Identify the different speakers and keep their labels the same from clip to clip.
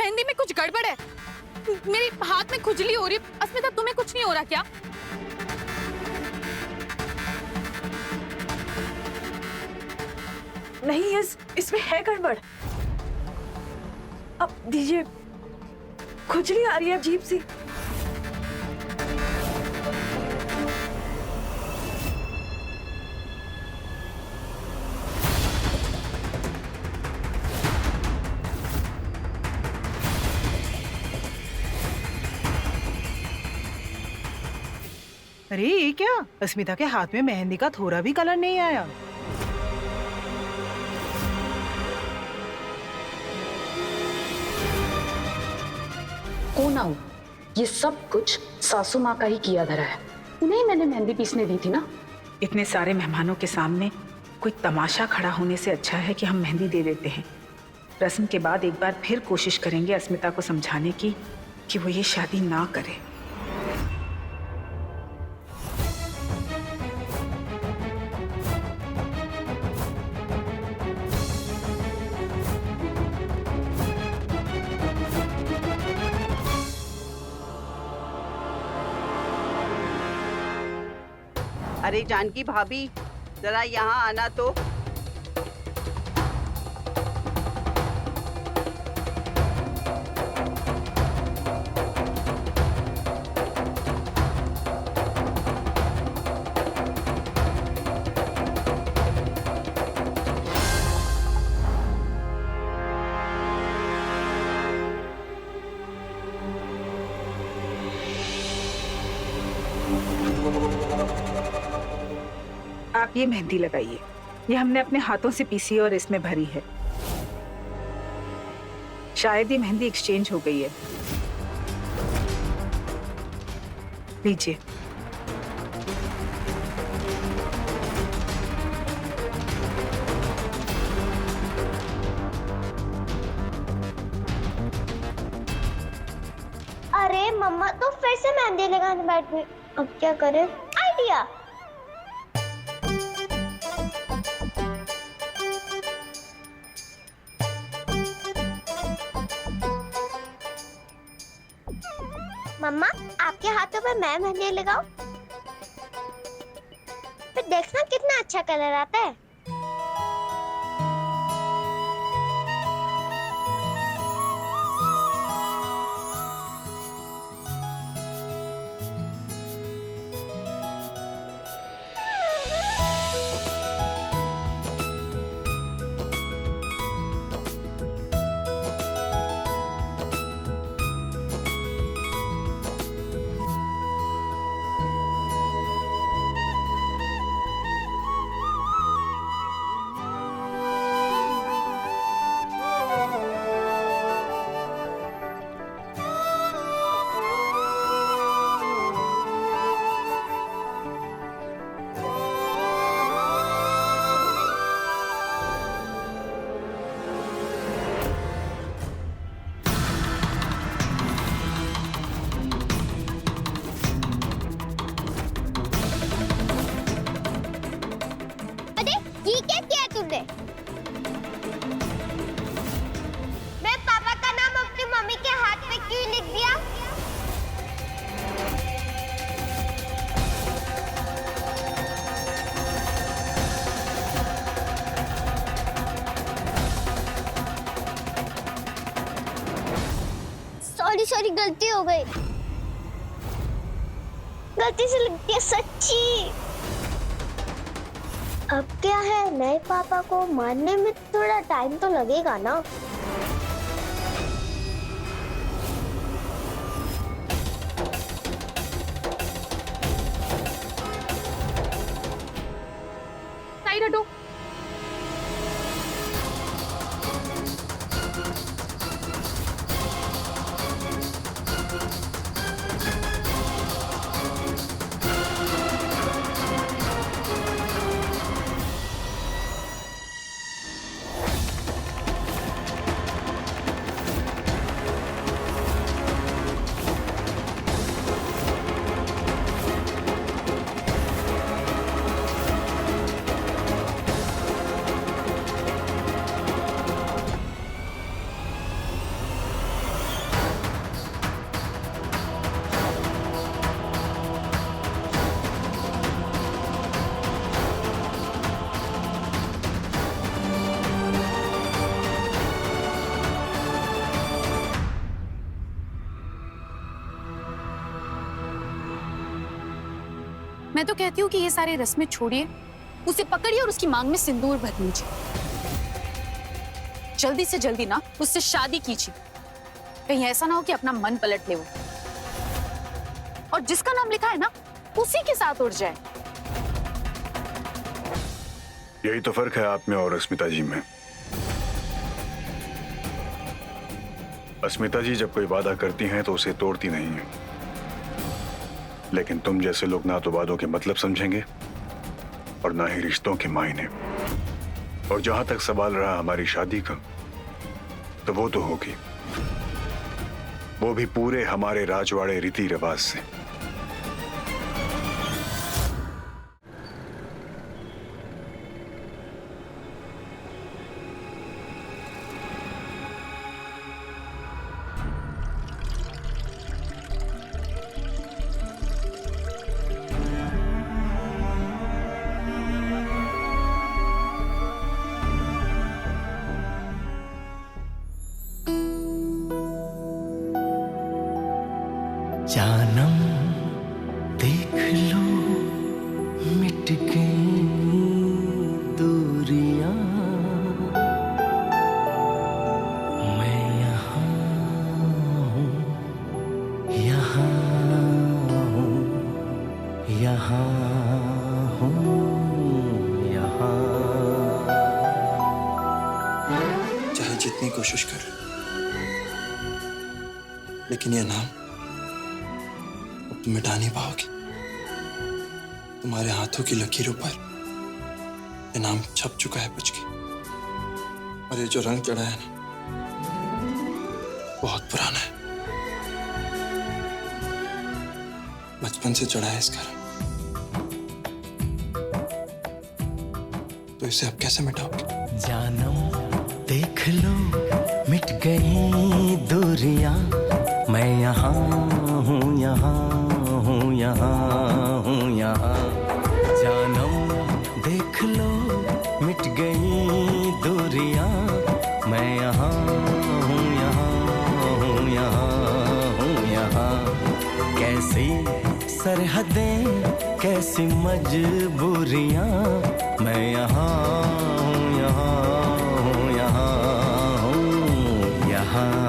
Speaker 1: मेहंदी में कुछ गड़बड़ है। मेरे हाथ में खुजली हो रही। अस्मिता, तुम्हें कुछ नहीं हो रहा क्या?
Speaker 2: नहीं, इसमें है गड़बड़। अब दीजिए, खुजली आ रही है अजीब सी।
Speaker 3: अरे ये क्या, अस्मिता के हाथ में मेहंदी का थोड़ा भी कलर नहीं आया।
Speaker 4: कौन आओ, ये सब कुछ सासू माँ का ही किया धरा है। उन्हें मैंने मेहंदी पीसने दी थी ना।
Speaker 5: इतने सारे मेहमानों के सामने कोई तमाशा खड़ा होने से अच्छा है कि हम मेहंदी दे देते हैं। रस्म के बाद एक बार फिर कोशिश करेंगे अस्मिता को समझाने की कि वो ये शादी ना करे।
Speaker 6: अरे जानकी भाभी, जरा यहाँ आना तो।
Speaker 5: आप ये मेहंदी लगाइए। ये हमने अपने हाथों से पीसी और इसमें भरी है। शायद ये मेहंदी एक्सचेंज हो गई है। लीजिए।
Speaker 7: अरे मम्मा तो फिर से मेहंदी लगाने बैठ गई। अब क्या करें? आइडिया। मम्मा, आपके हाथों पे मैं मेहंदी लगाऊं? फिर देखना कितना अच्छा कलर आता है। ये क्या किया तुमने? मैं पापा का नाम अपनी मम्मी के हाथ पे क्यों लिख दिया? सॉरी, गलती हो गई। गलती से लिख दिया, सच्ची। अब क्या है, नए पापा को मानने में थोड़ा टाइम तो लगेगा ना।
Speaker 1: साइड हटो। मैं तो कहती हूँ कि ये सारे रस्में छोड़िए, उसे पकड़िए और उसकी मांग में सिंदूर भर लीजिए। जल्दी से जल्दी ना उससे शादी कीजिए, कहीं ऐसा ना हो कि अपना मन पलट ले वो, और जिसका नाम लिखा है ना उसी के साथ उड़ जाए।
Speaker 8: यही तो फर्क है आप में और अस्मिता जी में। अस्मिता जी जब कोई वादा करती हैं तो उसे तोड़ती नहीं है, लेकिन तुम जैसे लोग ना तो वादों के मतलब समझेंगे और ना ही रिश्तों के मायने। और जहां तक सवाल रहा हमारी शादी का, तो वो तो होगी, वो भी पूरे हमारे राजवाड़े रीति रिवाज से।
Speaker 9: जानम देख लो मिट गई दूरियां, मैं यहाँ हूँ, यहाँ हूँ, यहाँ हूँ, यहाँ।
Speaker 10: चाहे जितनी कोशिश कर, लेकिन ये नाम तुम मिटा नहीं पाओगे। तुम्हारे हाथों की लकीरों पर ये नाम छप चुका है बच के। और ये जो रंग चढ़ा है ना, बहुत पुराना है, बचपन से चढ़ा है इसका रंग। तो इसे अब कैसे मिटाओगे?
Speaker 9: जानम देख लो मिट गई दूरियां, मैं यहाँ हूँ, यहाँ हूँ, यहाँ हूँ, यहाँ। जानम देख लो मिट गई दूरियां, मैं यहाँ हूँ, यहाँ हूँ, यहाँ हूँ, यहाँ। कैसी सरहदें, कैसी मजबूरियां, मैं यहाँ हूँ, यहाँ हूँ, यहाँ हूँ, यहाँ।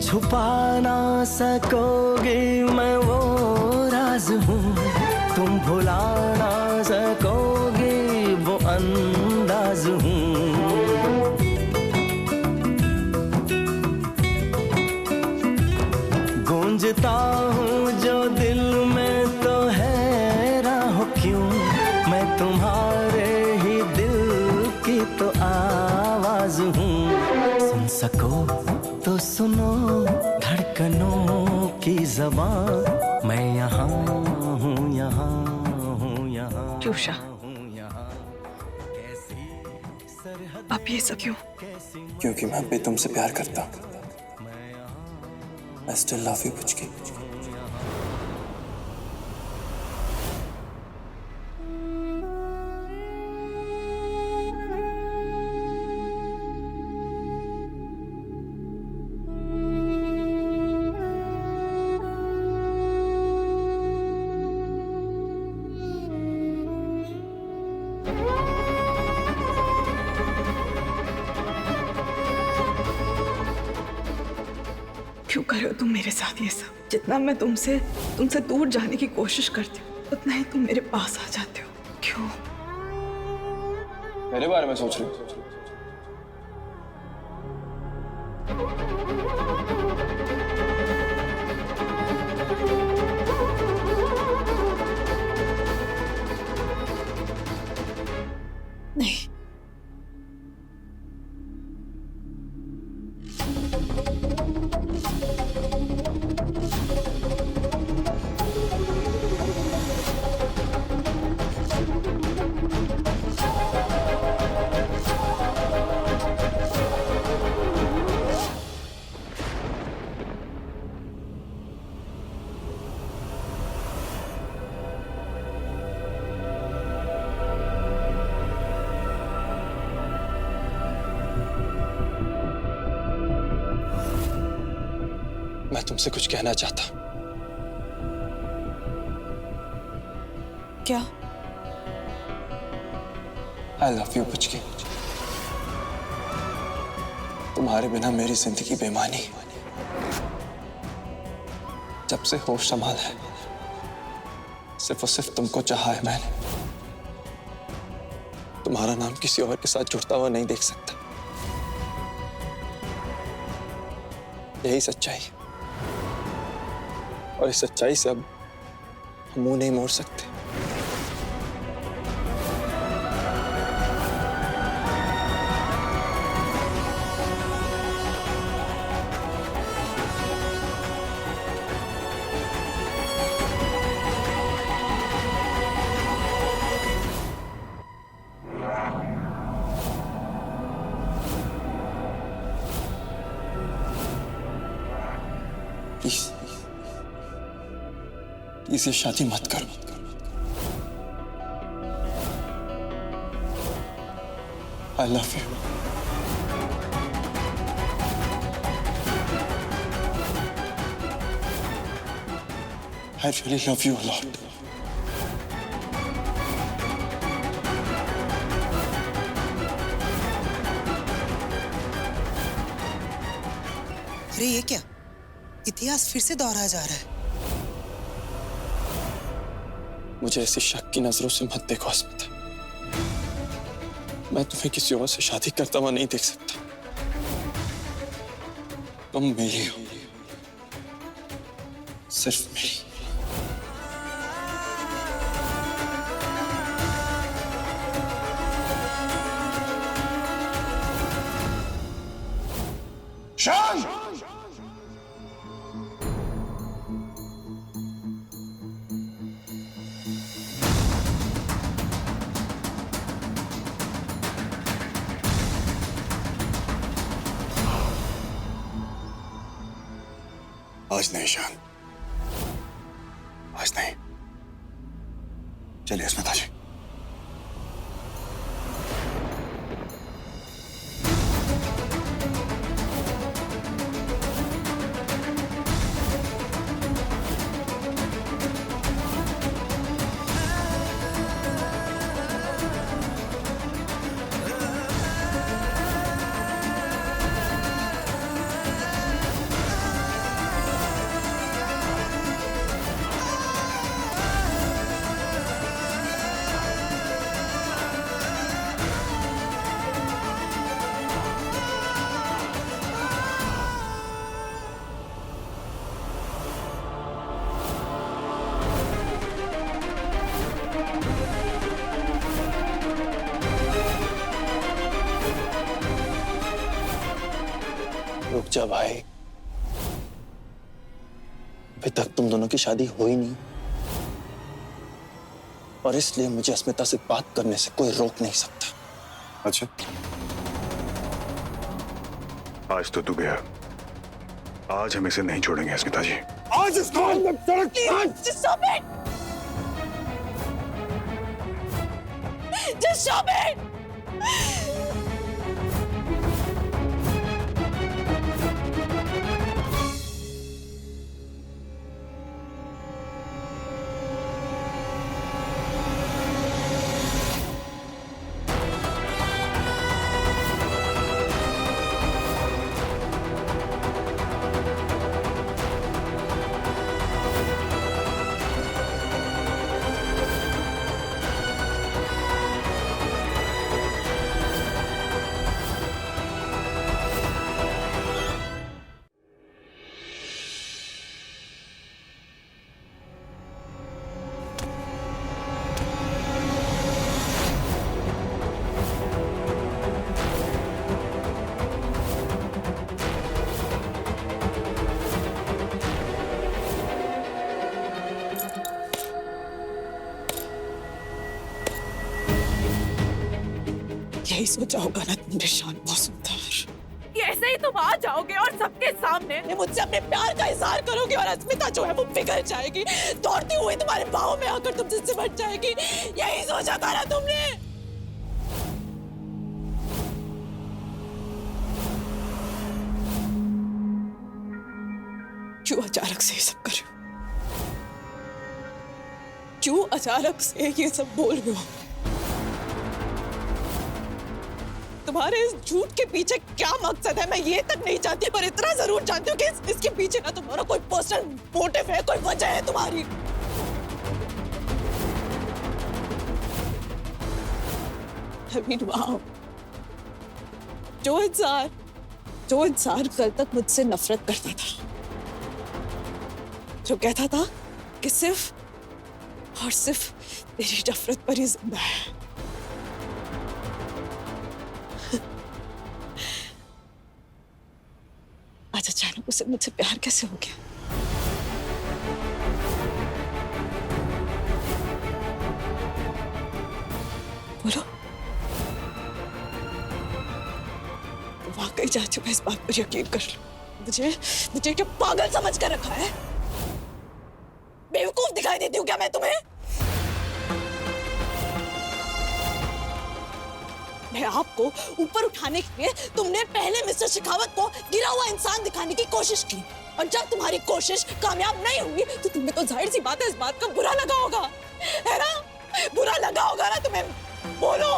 Speaker 9: छुपा ना सकोगे मैं वो राज हूँ, तुम भुला ना सकोगे वो अंदाज हूँ। गूंजता हूँ जो दिल में तो हैरान हो क्यों, मैं तुम्हारे ही दिल की तो आवाज हूँ। सुन सको तो सुनो धड़कनों की ज़बान, मैं यहाँ हूँ, यहाँ हूँ, यहाँ।
Speaker 2: जोशा, अब ये सब क्यों?
Speaker 10: क्योंकि मैं भी तुमसे प्यार करता हूँ। I still love you, Puchki.
Speaker 2: क्यों कर रहे हो तुम मेरे साथ ये सब? जितना मैं तुमसे दूर जाने की कोशिश करती हूँ, उतना ही तुम मेरे पास आ जाते हो। क्यों?
Speaker 10: मेरे बारे में सोच रही हो?
Speaker 1: नहीं,
Speaker 10: मैं तुमसे कुछ कहना चाहता।
Speaker 2: क्या?
Speaker 10: I love you Puchki. तुम्हारे बिना मेरी जिंदगी बेमानी है। जब से होश संभाला है सिर्फ और सिर्फ तुमको चाहा है मैंने। तुम्हारा नाम किसी और के साथ जुड़ता हुआ नहीं देख सकता। यही सच्चाई है और इस सच्चाई से अब हम मुंह नहीं मोड़ सकते। प्लीज ये शादी मत करो। आई love you. I really love you a lot.
Speaker 3: अरे ये क्या? इतिहास फिर से दोहराया जा रहा है।
Speaker 10: मुझे ऐसी शक की नजरों से मत देखो अस्मिता। मैं तुम्हें किसी और से शादी करता हुआ नहीं देख सकता। तुम मेरी हो, सिर्फ मेरी।
Speaker 8: शान! आज नहीं शान, आज नहीं। चलिए अस्मिता जी।
Speaker 10: रुक जा भाई, अभी तक तुम दोनों की शादी हो ही नहीं और इसलिए मुझे अस्मिता से बात करने से कोई रोक नहीं सकता।
Speaker 8: अच्छा, आज तो तू गया, आज हम इसे नहीं छोड़ेंगे अस्मिता जी। आज इसको
Speaker 2: Just stop it! यही सोचा होगा ना तुमने शान मौसमदार।
Speaker 11: ऐसे ही तुम आ जाओगे और सबके सामने मुझसे अपने प्यार का इजहार करोगे और अस्मिता जो है वो पिघल जाएगी, दौड़ती हुई तुम्हारे बाहों में आकर तुमसे सिमट जाएगी। यही सोचा था ना तुमने? क्यों अचानक से ये सब कर रहे हो? क्यों अचानक से ये सब बोल रहे हो? तुम्हारे इस झूठ के पीछे क्या मकसद है मैं ये तक नहीं जानती, पर इतना जरूर जानती हूँ कि इसके पीछे ना तुम्हारा कोई पर्सनल मोटिव है, कोई वजह है तुम्हारी। I mean, wow. जो इंसान कल तक मुझसे नफरत करता था, जो कहता था कि सिर्फ और सिर्फ मेरी नफरत पर ही जिंदा है, आज अचानक उसे मुझसे प्यार कैसे हो गया? बोलो। वाकई चाहती हूँ मैं इस बात पर यकीन कर लूं। मुझे क्या पागल समझ कर रखा है? बेवकूफ दिखाई देती हूँ क्या मैं तुम्हें? मैं आपको ऊपर उठाने के लिए तुमने पहले मिस्टर शेखावत को गिरा हुआ इंसान दिखाने की कोशिश की, और जब तुम्हारी कोशिश कामयाब नहीं हुई तो तुम्हें तो जाहिर सी बात है इस बात का बुरा लगा होगा, है ना? बुरा लगा होगा ना तुम्हें? बोलो।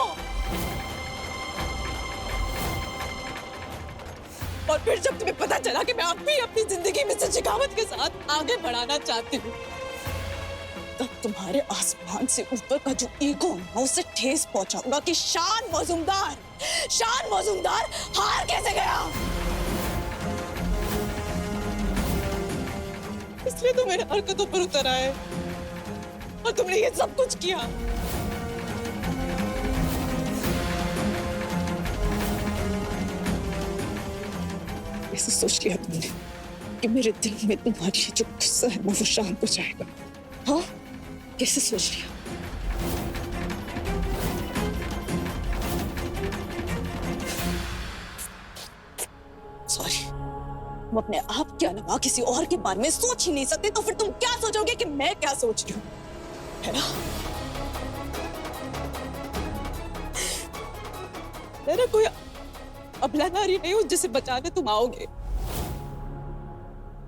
Speaker 11: और फिर जब तुम्हें पता चला कि मैं अब भी अपनी जिंदगी मिस्टर शेखावत के साथ आगे बढ़ाना चाहती हूँ, तब तुम्हारे आसमान से ऊपर का जो ईगो है उसे ठेस पहुंचाऊंगा कि शान मौजूमदार हार कैसे गया। इसलिए तो मेरे हरकतों पर उतर आए और तुमने ये सब कुछ किया। ऐसे सोच लिया तुमने कि मेरे दिल में तुम्हारी जो गुस्सा है वो शांत हो जाएगा? हाँ, कैसे सोच लिया? सॉरी, तुम अपने आप के अलावा किसी और के बारे में सोच ही नहीं सकते, तो फिर तुम क्या सोचोगे कि मैं क्या सोच रही हूँ, है ना? मैं ना कोई अबला नारी नहीं हूं जिसे बचाने तुम आओगे।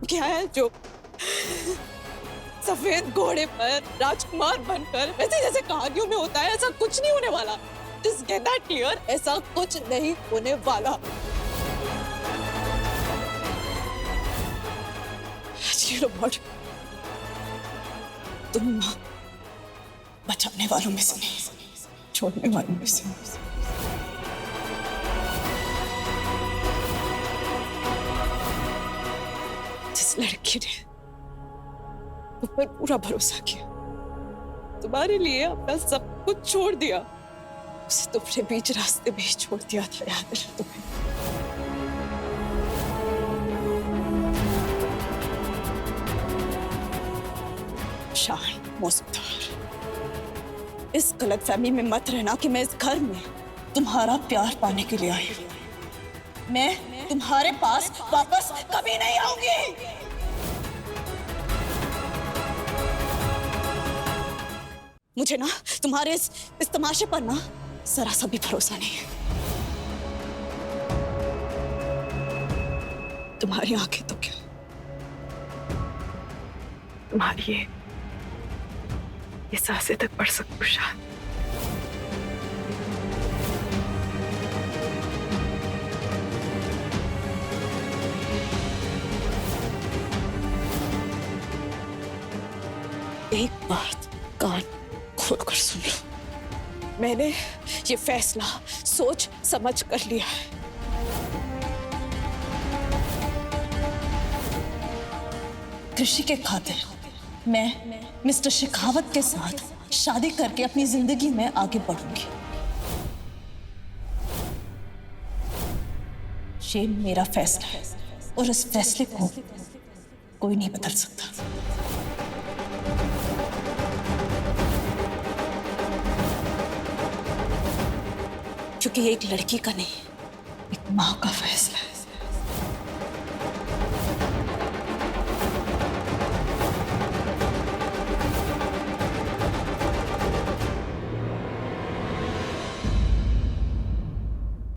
Speaker 11: क्या है जो सफेद घोड़े पर राजकुमार बनकर वैसे जैसे कहानियों में होता है, ऐसा कुछ नहीं होने वाला। Just get that clear, ऐसा कुछ नहीं होने वाला। You know what? तुम बचाने वालों में से नहीं, छोड़ने वालों में से। जिस लड़की ने तुम पर पूरा भरोसा किया, तुम्हारे लिए अपना सब कुछ छोड़ दिया, उसे तुमने बीच रास्ते में ही छोड़ दिया था, याद है तुम्हें? शान मौजूमदार, इस गलतफहमी में मत रहना कि मैं इस घर में तुम्हारा प्यार पाने के लिए आई हूं। मैं तुम्हारे पास वापस कभी नहीं आऊंगी। मुझे ना तुम्हारे इस तमाशे पर ना जरा सा भी भरोसा नहीं है। तुम्हारी आंखें तो क्या, तुम्हारी ये सांसें तक पढ़ सकती हूँ शान। एक बात कान खोलकर सुन लो, मैंने ये फैसला सोच समझ कर लिया है। कृषि के खातिर मैं मिस्टर शेखावत के साथ शादी करके अपनी जिंदगी में आगे बढ़ूंगी। ये मेरा फैसला है और इस फैसले को कोई नहीं बदल सकता। क्योंकि ये एक लड़की का नहीं, एक माँ का फैसला है।